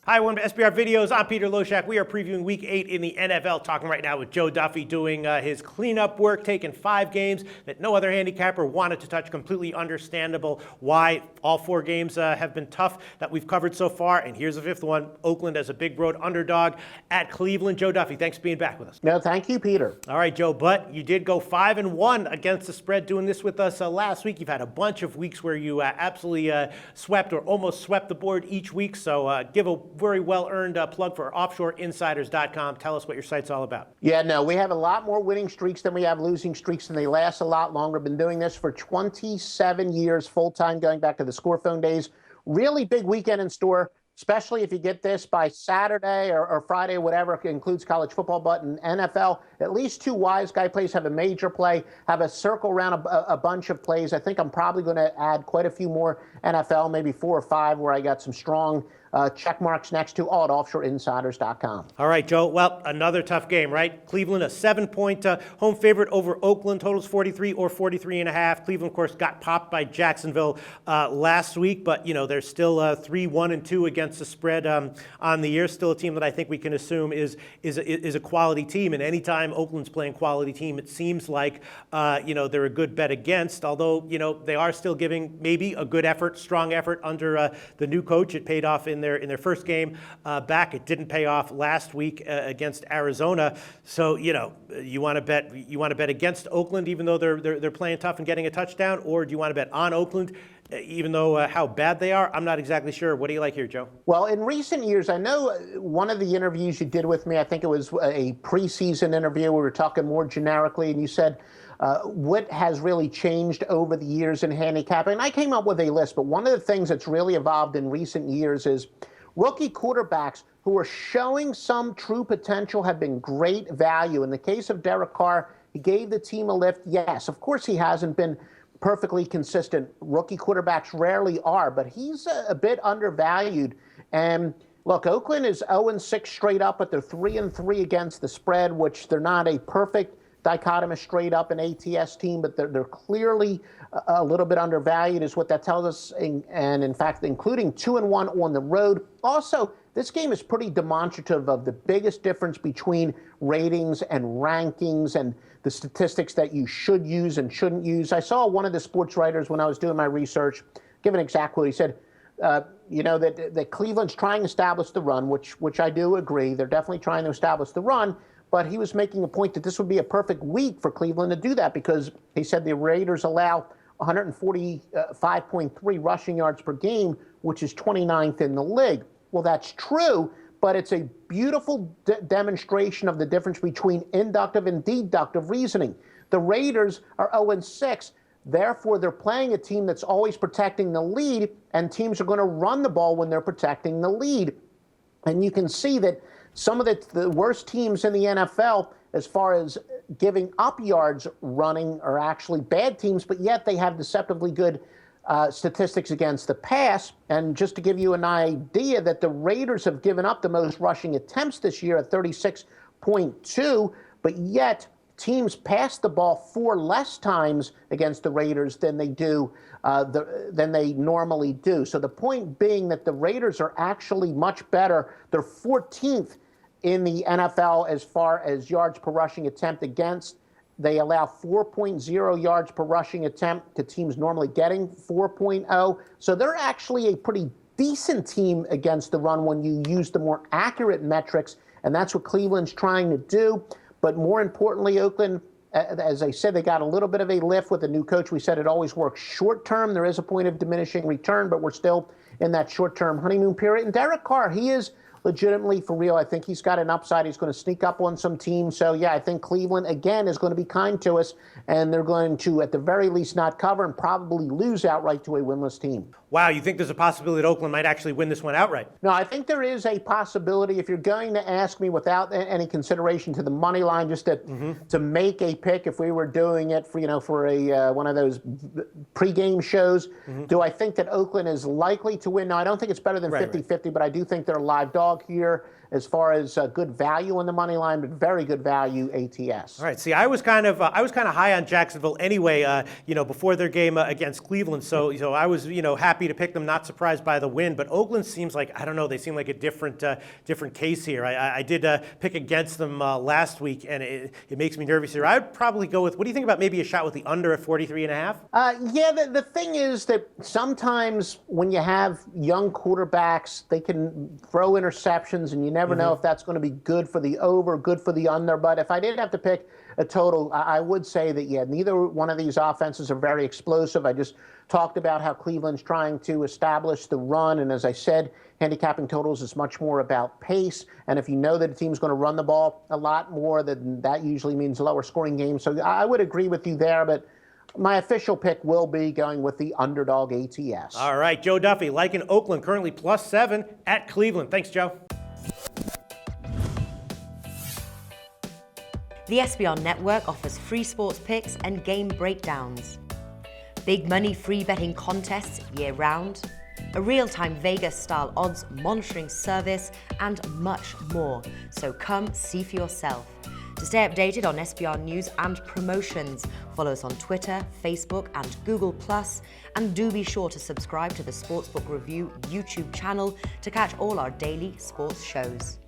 Hi, welcome to SBR Videos. I'm Peter Loshak. We are previewing Week 8 in the NFL, talking right now with Joe Duffy doing his cleanup work, taking 5 games that no other handicapper wanted to touch. Completely understandable why all 4 games have been tough that we've covered so far. And here's the 5th one, Oakland as a big road underdog at Cleveland. Joe Duffy, thanks for being back with us. No, thank you, Peter. All right, Joe, but you did go 5-1 against the spread doing this with us last week. You've had a bunch of weeks where you absolutely swept or almost swept the board each week. So give a very well-earned plug for offshoreinsiders.com. Tell us what your site's all about. Yeah, no, we have a lot more winning streaks than we have losing streaks, and they last a lot longer. Been doing this for 27 years full-time, going back to the Score Phone days. Really big weekend in store, especially if you get this by Saturday or Friday, whatever. It includes college football, but in NFL, at least 2 wise guy plays have a major play, have a circle around a bunch of plays. I think I'm probably going to add quite a few more NFL, maybe 4 or 5, where I got some strong check marks next to, all at offshoreinsiders.com. All right, Joe. Well, another tough game, right? Cleveland, a 7-point home favorite over Oakland. Totals 43 or 43.5. Cleveland, of course, got popped by Jacksonville last week, but, you know, they're still 3-1-2 against the spread on the year. Still a team that I think we can assume is a quality team. And anytime Oakland's playing quality team, it seems like, you know, they're a good bet against, although, you know, they are still giving maybe a good effort, strong effort under the new coach. It paid off in their first game back. It didn't pay off last week against Arizona. So, you know, you want to bet against Oakland even though they're playing tough and getting a touchdown, or do you want to bet on Oakland even though how bad they are? I'm not exactly sure. What do you like here, Joe? Well, in recent years, I know one of the interviews you did with me, I think it was a preseason interview. We were talking more generically, and you said, what has really changed over the years in handicapping? And I came up with a list, but one of the things that's really evolved in recent years is rookie quarterbacks who are showing some true potential have been great value. In the case of Derek Carr, he gave the team a lift. Yes, of course he hasn't been perfectly consistent. Rookie quarterbacks rarely are, but he's a bit undervalued. And look, Oakland is 0-6 straight up, but they're 3-3 against the spread, which they're not a perfect dichotomous straight up an ATS team, but they're clearly a little bit undervalued is what that tells us. And in fact, including 2-1 on the road. Also, this game is pretty demonstrative of the biggest difference between ratings and rankings and the statistics that you should use and shouldn't use. I saw one of the sports writers when I was doing my research give an exact quote. He said, you know, that Cleveland's trying to establish the run, which I do agree. They're definitely trying to establish the run. But he was making a point that this would be a perfect week for Cleveland to do that because he said the Raiders allow 145.3 rushing yards per game, which is 29th in the league. Well, that's true, but it's a beautiful demonstration of the difference between inductive and deductive reasoning. The Raiders are 0-6. Therefore, they're playing a team that's always protecting the lead, and teams are going to run the ball when they're protecting the lead. And you can see that some of the worst teams in the NFL as far as giving up yards running are actually bad teams, but yet they have deceptively good statistics against the pass. And just to give you an idea that the Raiders have given up the most rushing attempts this year at 36.2, but yet teams pass the ball 4 less times against the Raiders than they do than they normally do. So the point being that the Raiders are actually much better. They're 14th in the NFL as far as yards per rushing attempt against. They allow 4.0 yards per rushing attempt to teams normally getting 4.0. So they're actually a pretty decent team against the run when you use the more accurate metrics, and that's what Cleveland's trying to do. But more importantly, Oakland, as I said, they got a little bit of a lift with the new coach. We said it always works short term. There is a point of diminishing return, but we're still in that short-term honeymoon period. And Derek Carr, he is legitimately for real. I think he's got an upside. He's going to sneak up on some teams. So, yeah, I think Cleveland, again, is going to be kind to us, and they're going to, at the very least, not cover and probably lose outright to a winless team. Wow, you think there's a possibility that Oakland might actually win this one outright? No, I think there is a possibility. If you're going to ask me without any consideration to the money line, just to make a pick, if we were doing it for, you know, for a one of those pregame shows, do I think that Oakland is likely to win? No, I don't think it's better than 50-50, but I do think they're a live dog. underdog here as far as good value on the money line, but very good value ATS. All right. See, I was kind of high on Jacksonville anyway. Before their game against Cleveland, so I was happy to pick them. Not surprised by the win, but Oakland seems like, I don't know, they seem like a different case here. I did pick against them last week, and it makes me nervous here. I'd probably go with, what do you think about maybe a shot with the under at 43.5? Yeah, the thing is that sometimes when you have young quarterbacks, they can throw interceptions, and you never know if that's going to be good for the over, good for the under. But if I did have to pick a total, I would say that, yeah, neither one of these offenses are very explosive. I just talked about how Cleveland's trying to establish the run, and as I said, handicapping totals is much more about pace. And if you know that a team's going to run the ball a lot more, then that usually means lower scoring games. So I would agree with you there, but my official pick will be going with the underdog ATS. All right, Joe Duffy, liking Oakland, currently +7 at Cleveland. Thanks, Joe. The SBR Network offers free sports picks and game breakdowns, big money free betting contests year-round, a real-time Vegas-style odds monitoring service, and much more. So come see for yourself. To stay updated on SBR news and promotions, follow us on Twitter, Facebook, and Google+, and do be sure to subscribe to the Sportsbook Review YouTube channel to catch all our daily sports shows.